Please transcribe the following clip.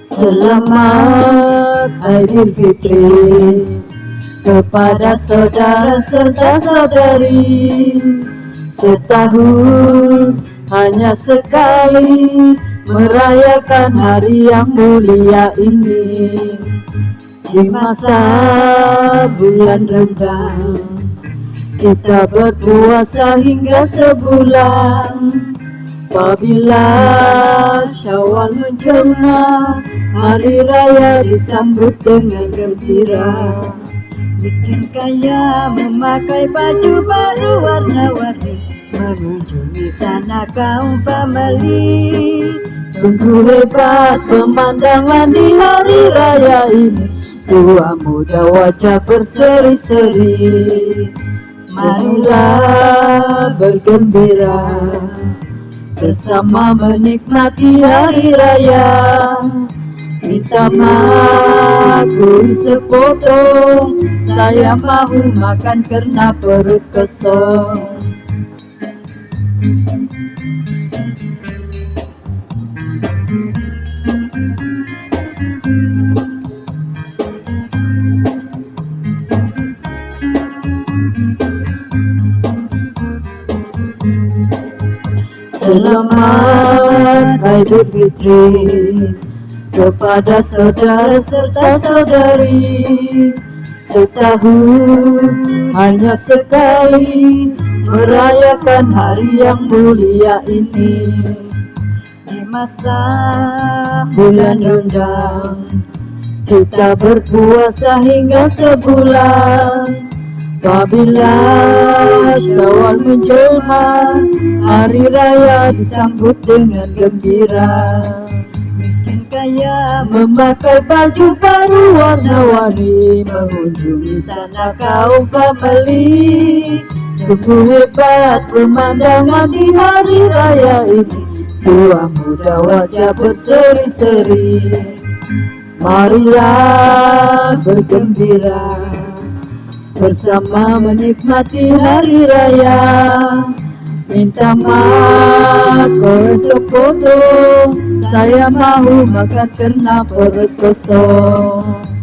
Selamat Aidilfitri kepada saudara serta saudari. Setahun hanya sekali merayakan hari yang mulia ini. Di masa bulan Ramadan kita berpuasa hingga sebulan. Apabila Syawal menjelma, hari raya disambut dengan gembira. Miskin kaya memakai baju baru warna-warni, mengunjungi sana kaum famili. Sungguh hebat pemandangan di hari raya ini, tua muda wajah berseri-seri. Marilah bergembira bersama menikmati hari raya. Minta maaf sepotong, saya mau makan karena perut kosong. Selamat Aidilfitri kepada saudara serta saudari. Setahun hanya sekali merayakan hari yang mulia ini. Di masa bulan Ramadan kita berpuasa hingga sebulan. Apabila Syawal menjelma, hari raya disambut dengan gembira. Miskin kaya memakai baju baru warna-warni, mengunjungi sana kaum famili. Sungguh hebat pemandangan di hari raya ini, tua muda wajah berseri-seri. Marilah bergembira bersama menikmati hari raya. Minta maaf sepotong, saya mau makan karena perut kosong.